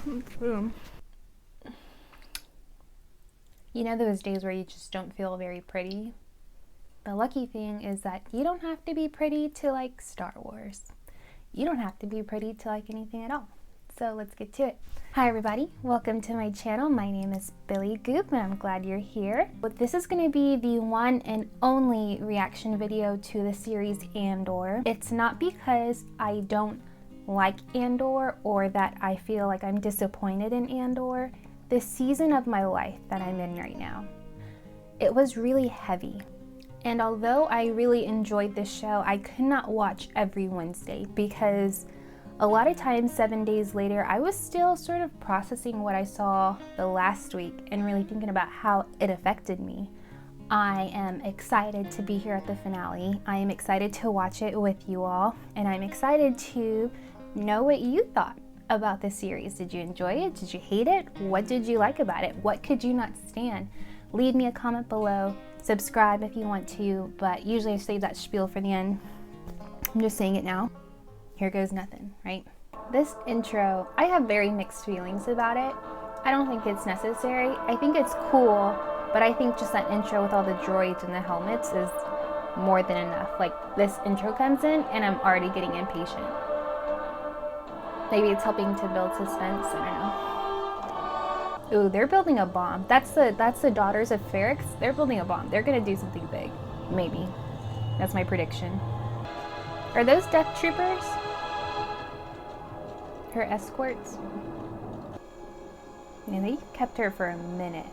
You know those days where you just don't feel very pretty? The lucky thing is that you don't have to be pretty to like Star Wars. You don't have to be pretty to like anything at all. So let's get to it. Hi everybody, welcome to my channel. My name is Billy Goop and I'm glad you're here. But this is going to be the one and only reaction video to the series Andor. It's not because I don't like Andor or that I feel like I'm disappointed in Andor. The season of my life that I'm in right now, it was really heavy. And although I really enjoyed this show, I could not watch every Wednesday because a lot of times 7 days later, I was still sort of processing what I saw the last week and really thinking about how it affected me. I am excited to be here at the finale. I am excited to watch it with you all, and I'm excited to know what you thought about the series. Did you enjoy it? Did you hate it? What did you like about it? What could you not stand? Leave me a comment below. Subscribe if you want to, but usually I save that spiel for the end. I'm just saying it now. Here goes nothing, right? This intro, I have very mixed feelings about it. I don't think it's necessary. I think it's cool, but I think just that intro with all the droids and the helmets is more than enough. Like, this intro comes in and I'm already getting impatient. Maybe it's helping to build suspense, I don't know. Ooh, they're building a bomb. That's the daughters of Ferrix. They're building a bomb. They're gonna do something big. Maybe. That's my prediction. Are those Death Troopers? Her escorts? Yeah, they kept her for a minute.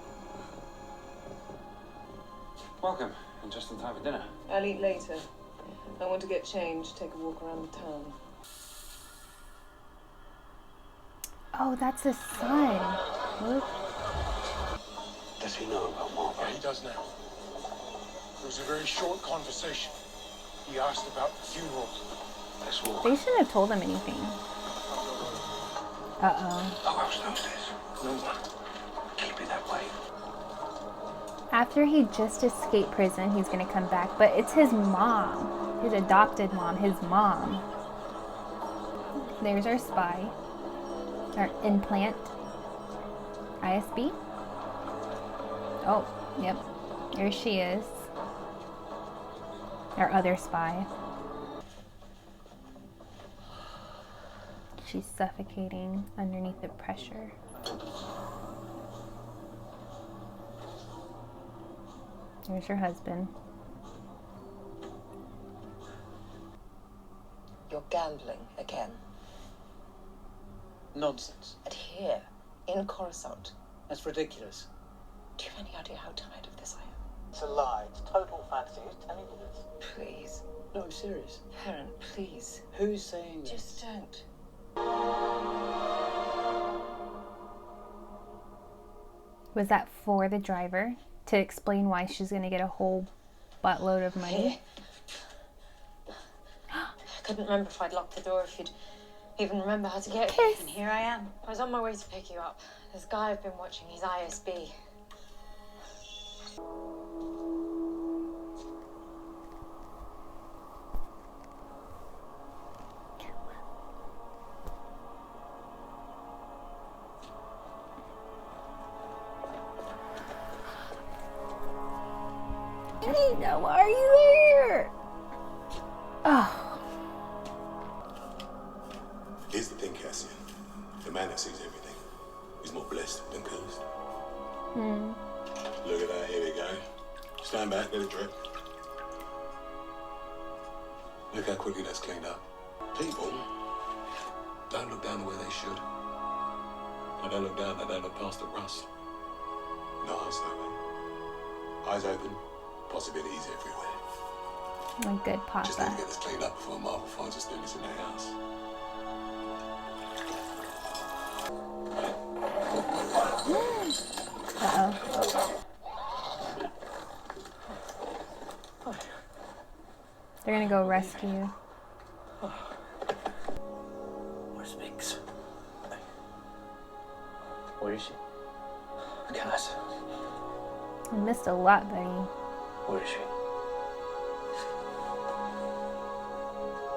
Welcome, and just in time for dinner. I'll eat later. I want to get changed, take a walk around the town. Oh, that's his son. Look. Does he know about Margaret? Yeah, he does now. It was a very short conversation. He asked about the funeral. Let's walk. They shouldn't have told him anything. Uh-oh. Who else knows this? No one. Keep it that way. After he just escaped prison, he's gonna come back, but it's his mom. His adopted mom, his mom. There's our spy. Our implant. ISB. Oh, yep. There she is. Our other spy. She's suffocating underneath the pressure. There's her husband. You're gambling again. Nonsense. And here, in Coruscant. That's ridiculous. Do you have any idea how tired of this I am? It's a lie. It's total fantasy. Who's telling you this? Please. No, I'm serious. Parent, please. Who's saying this? Just don't. Was that for the driver to explain why she's gonna get a whole buttload of money? I couldn't remember if I'd locked the door, if you'd even remember how to get here. Kiss. And here I am. I was on my way to pick you up. This guy I've been watching, he's ISB. Nina, why are you there? Oh. Here's the thing, Cassian. The man that sees everything is more blessed than cursed. Look at that, here we go. Stand back, let it drip. Look how quickly that's cleaned up. People don't look down the way they should. They don't look down, they don't look past the rust. No eyes open. Eyes open, possibilities everywhere. My good Just need to papa. get this cleaned up before Marvel finds us doing this in their house. Uh-oh. They're gonna go rescue. Where's Biggs? Where is she? Cass. I missed a lot, buddy. Where is she?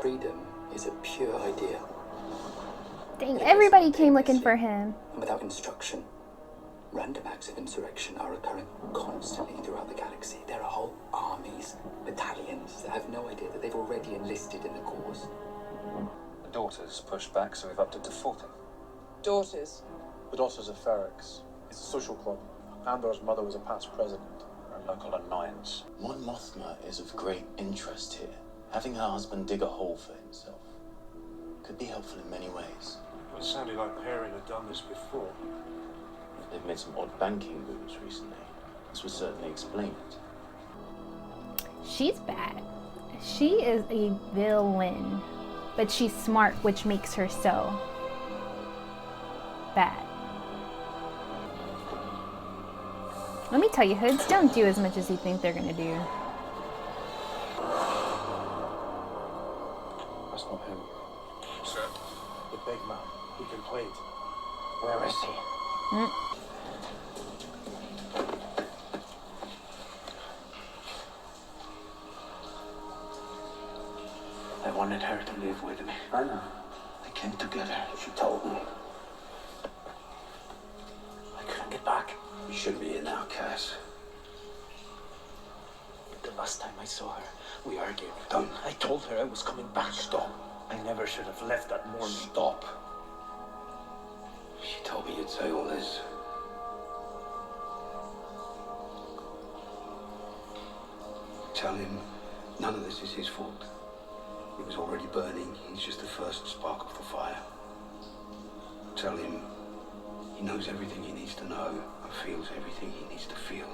Freedom is a pure idea. Everybody came looking for him. And without instruction, random acts of insurrection are occurring constantly throughout the galaxy. There are whole armies, battalions that have no idea that they've already enlisted in the cause. The daughters pushed back, so we've opted to 40. Daughters. The Daughters of Ferrix. It's a social club. Andor's mother was a past president. A local annoyance. Mon Mothma is of great interest here. Having her husband dig a hole for himself could be helpful in many ways. It sounded like Perrin had done this before. They've made some odd banking moves recently. This would certainly explain it. She's bad. She is a villain, but she's smart, which makes her so bad. Let me tell you, hoods don't do as much as you think they're gonna do. That's not him. Sir? The big man who'd been played. Where is he? I wanted her to live with me. I know. They came together. She told me. I couldn't get back. You shouldn't be here now, Cass. The last time I saw her, we argued. Don't. I told her I was coming back. Stop. I never should have left that morning. Stop. She told me you'd say all this. Tell him none of this is his fault. It was already burning. He's just the first spark of the fire. Tell him he knows everything he needs to know and feels everything he needs to feel.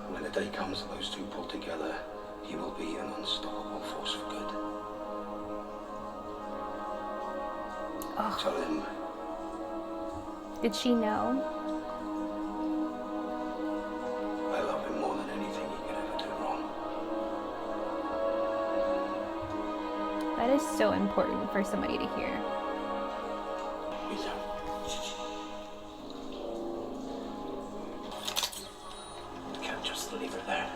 And when the day comes that those two pull together, he will be an unstoppable force for good. Oh. Tell him. Did she know? I love him more than anything he could ever do wrong. That is so important for somebody to hear. Lisa. You can't just leave her there.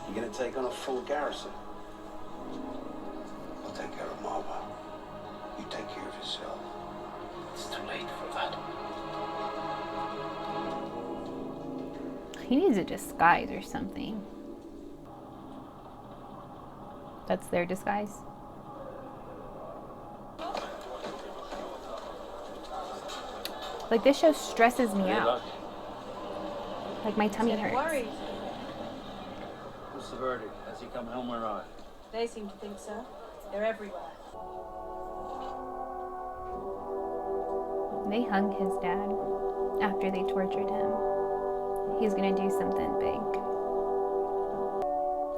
You're gonna take on a full garrison. I'll take care of Marva. You take care of yourself. It's too late for that. He needs a disguise or something. That's their disguise. Like, this show stresses me out. Like, my tummy hurts. Worried. What's the verdict? Has he come home or not? They seem to think so. They're everywhere. They hung his dad after they tortured him. He's gonna do something big.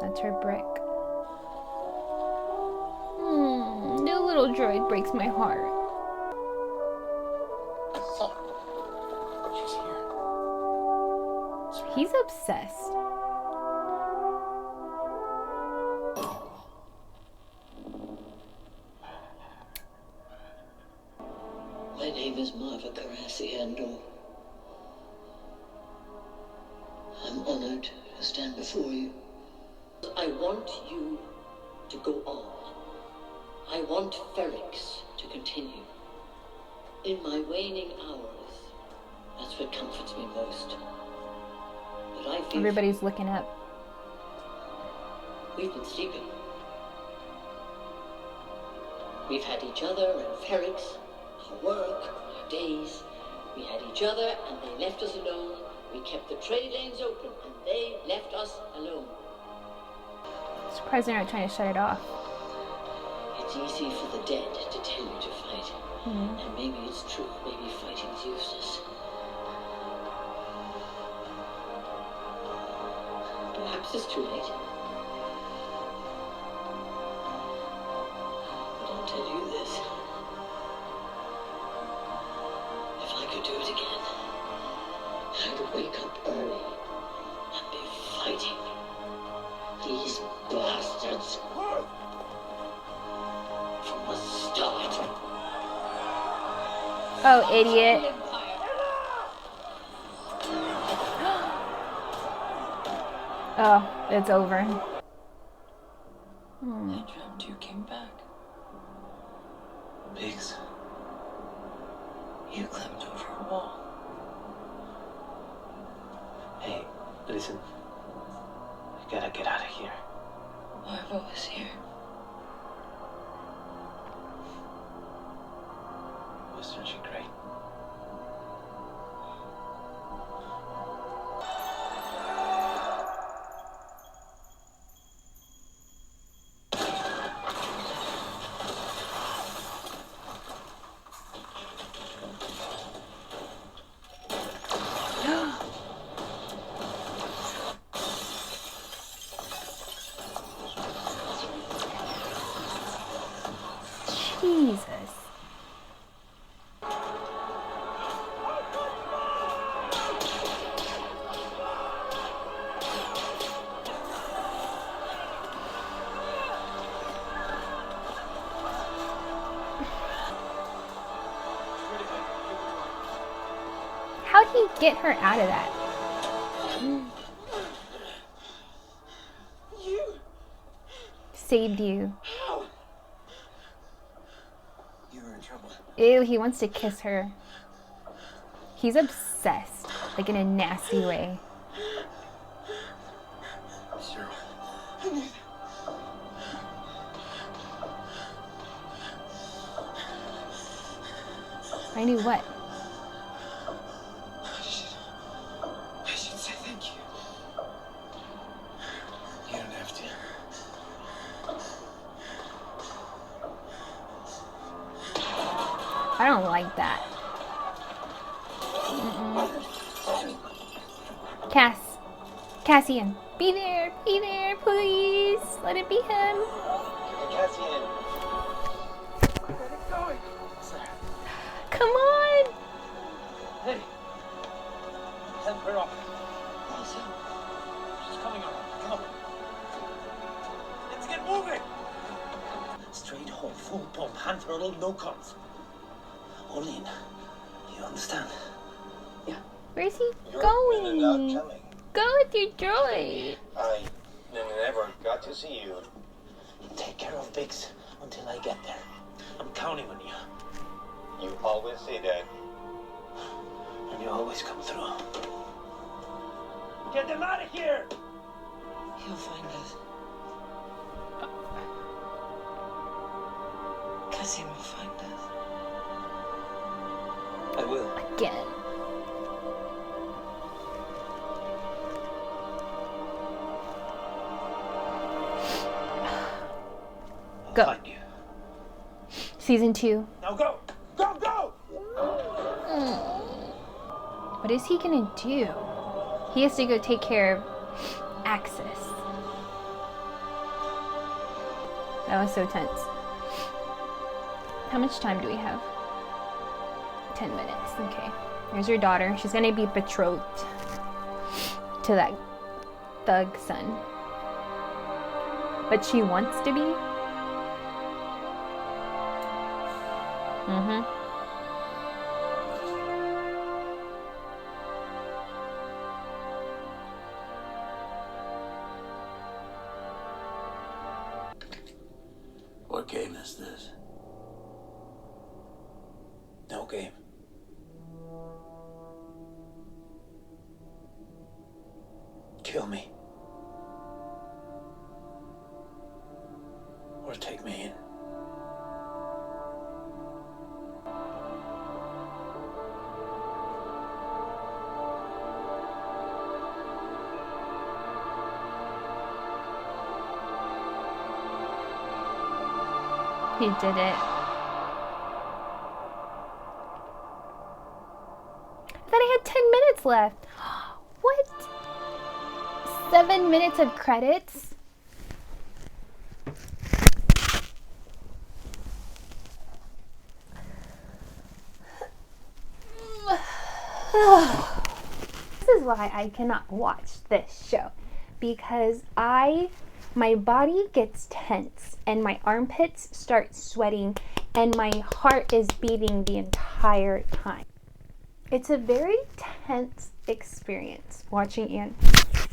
That's her brick. The little droid breaks my heart. She's here. He's obsessed. My name is Marva Carassi Andor. I'm honored to stand before you. I want you to go on. I want Ferrix to continue. In my waning hours, that's what comforts me most. But I feel Everybody's looking up. we've been sleeping. We've had each other and Ferrix, our work, our days. We had each other and they left us alone. We kept the trade lanes open and they left us alone. Surprised they're not trying to shut it off. It's easy for the dead to tell you to fight. And maybe it's true, maybe fighting's useless. Perhaps it's too late. But I'll tell you this. If I could do it again, I'd wake up early and be fighting these bastards from the start. Oh, idiot. Oh, it's over. I dreamt you came back. Biggs, you climbed over a wall. Hey, listen. We gotta get out of here. Marva was here. Wasn't she great? Jesus. How'd he get her out of that? You! Saved you. How? You were in trouble. Ew, he wants to kiss her. He's obsessed, like in a nasty way. Sure. I knew what? I should say thank you. You don't have to. I don't like that. Cassian, be there, please. Let it be him. Cassian. Where's it going? Sir. Come on. Hey. Help her up. Also, She's coming around. Come on. Let's get moving. Straight home, full pump, hand throttle, no cons. All in. You understand? yeah. Where's he You're going? not coming. Go with your droid. I never got to see you. Take care of Biggs until I get there. I'm counting on you. You always say that. And you always come through. Get them out of here! He'll find us. Cassian will find us. I will. Again. I'll Go. find you. Season 2. Now go! Go, go! What is he gonna do? He has to go take care of Axis. That was so tense. How much time do we have? 10 minutes. Okay. Here's your daughter. She's gonna be betrothed to that thug son. But she wants to be? Mm-hmm. What game is this? No game. Kill me. Or take me in. He did it. I thought I had 10 minutes left. What? 7 minutes of credits? This is why I cannot watch this show. Because my body gets tense and my armpits start sweating and my heart is beating the entire time. It's a very tense experience watching Andor.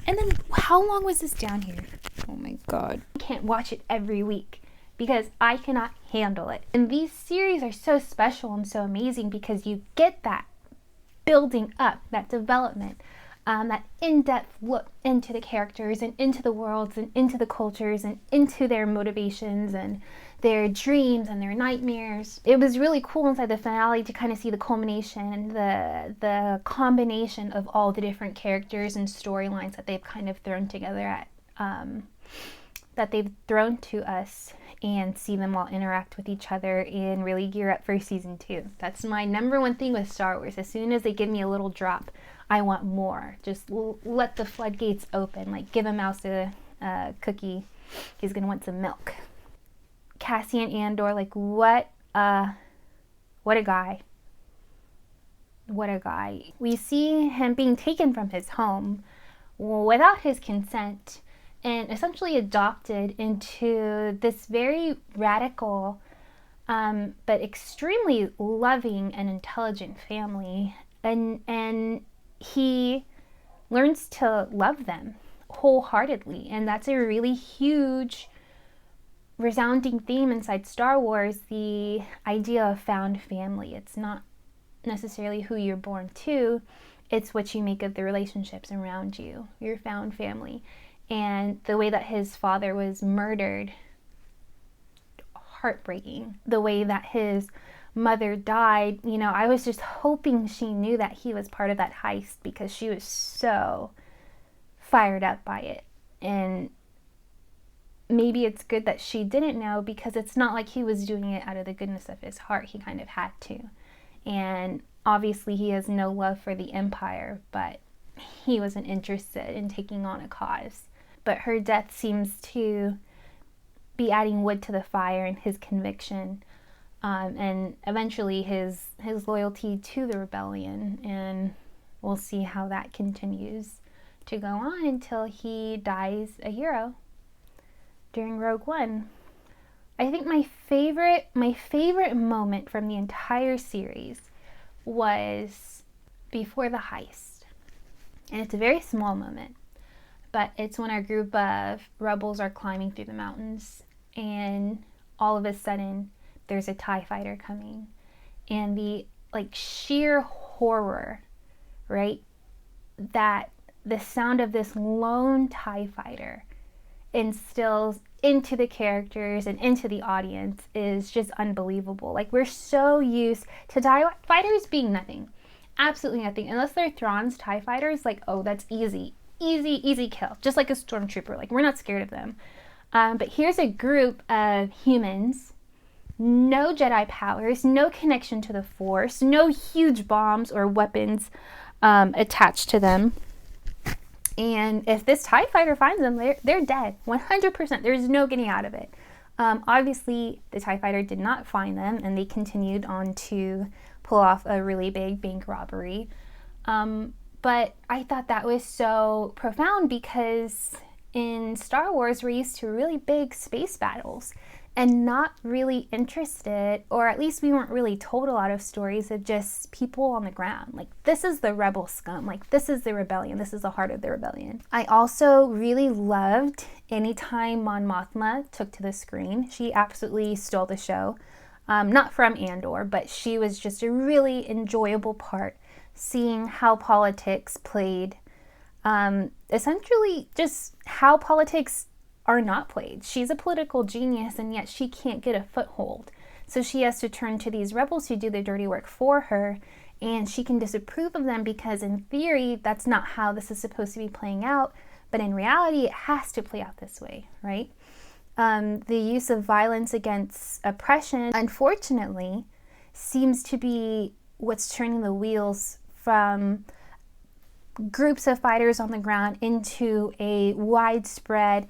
And then how long was this down here? Oh my god. I can't watch it every week because I cannot handle it. And these series are so special and so amazing because you get that building up, that development, that in-depth look into the characters and into the worlds and into the cultures and into their motivations and their dreams and their nightmares. It was really cool inside the finale to kind of see the culmination and the combination of all the different characters and storylines that they've kind of thrown together that they've thrown to us, and see them all interact with each other and really gear up for season 2. That's my number one thing with Star Wars. As soon as they give me a little drop, I want more. Just let the floodgates open. Like, give a mouse a cookie, he's gonna want some milk. Cassian Andor, like, what a guy. What a guy. We see him being taken from his home without his consent and essentially adopted into this very radical but extremely loving and intelligent family, and he learns to love them wholeheartedly. And that's a really huge resounding theme inside Star Wars, the idea of found family. It's not necessarily who you're born to, it's what you make of the relationships around you, your found family. And the way that his father was murdered, heartbreaking. The way that his mother died, you know, I was just hoping she knew that he was part of that heist, because she was so fired up by it. And maybe it's good that she didn't know, because it's not like he was doing it out of the goodness of his heart. He kind of had to. And obviously he has no love for the Empire, but he wasn't interested in taking on a cause. But her death seems to be adding wood to the fire in his conviction, and eventually his loyalty to the rebellion. And we'll see how that continues to go on until he dies a hero during Rogue One. I think my favorite moment from the entire series was before the heist. And it's a very small moment, but it's when our group of rebels are climbing through the mountains, and all of a sudden there's a TIE fighter coming, and the sheer horror, right, that the sound of this lone TIE fighter instills into the characters and into the audience is just unbelievable. Like, we're so used to TIE fighters being nothing, absolutely nothing, unless they're Thrawn's TIE fighters. Like, oh, that's easy kill, just like a stormtrooper. Like, we're not scared of them. But here's a group of humans, no Jedi powers, no connection to the Force, no huge bombs or weapons attached to them. And if this TIE fighter finds them, they're dead, 100%. There's no getting out of it. Obviously, the TIE fighter did not find them, and they continued on to pull off a really big bank robbery. But I thought that was so profound, because in Star Wars, we're used to really big space battles and not really interested, or at least we weren't really told a lot of stories of just people on the ground. Like, this is the rebel scum. Like, this is the rebellion. This is the heart of the rebellion. I also really loved anytime Mon Mothma took to the screen. She absolutely stole the show. Not from Andor, but she was just a really enjoyable part, seeing how politics played, essentially just how politics are not played. She's a political genius, and yet she can't get a foothold. So she has to turn to these rebels who do the dirty work for her, and she can disapprove of them because in theory, that's not how this is supposed to be playing out. But in reality, it has to play out this way, right? The use of violence against oppression, unfortunately, seems to be what's turning the wheels from groups of fighters on the ground into a widespread,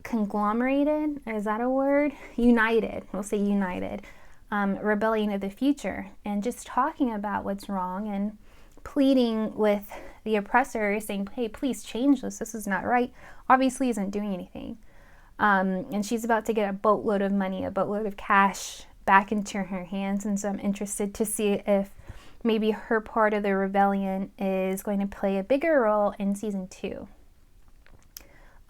conglomerated, is that a word? United, we'll say united, rebellion of the future. And just talking about what's wrong and pleading with the oppressor, saying, hey, please change this is not right, obviously isn't doing anything. And she's about to get a boatload of money, a boatload of cash back into her hands. And so I'm interested to see if maybe her part of the rebellion is going to play a bigger role in season 2.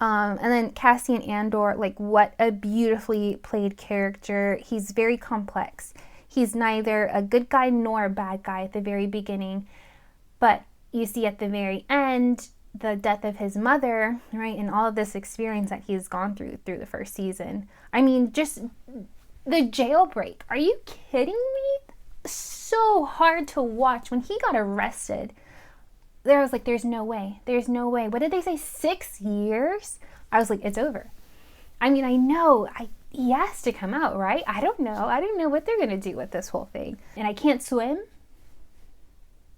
And then Cassian Andor, like, what a beautifully played character. He's very complex. He's neither a good guy nor a bad guy at the very beginning, but you see at the very end the death of his mother, right, and all of this experience that he's gone through the first season. I mean, just the jailbreak. Are you kidding me? So hard to watch. When he got arrested, there was like, there's no way. There's no way. What did they say? 6 years? I was like, it's over. I mean, I know he has to come out, right? I don't know. I don't know what they're going to do with this whole thing. And I can't swim.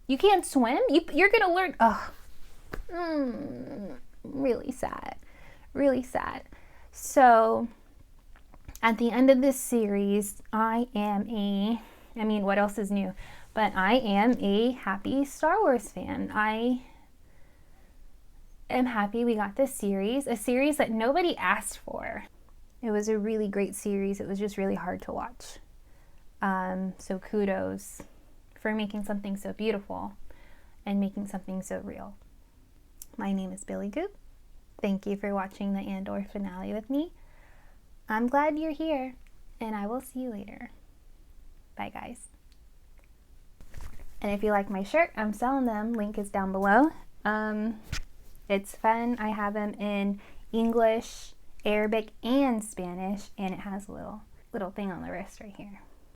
You can't swim? You're going to learn. Ugh. Really sad. Really sad. So at the end of this series, what else is new? But I am a happy Star Wars fan. I am happy we got this series, a series that nobody asked for. It was a really great series. It was just really hard to watch. So kudos for making something so beautiful and making something so real. My name is Billy Goop. Thank you for watching the Andor finale with me. I'm glad you're here, and I will see you later. Bye, guys. And if you like my shirt, I'm selling them. Link is down below. It's fun. I have them in English, Arabic, and Spanish, and it has a little thing on the wrist right here.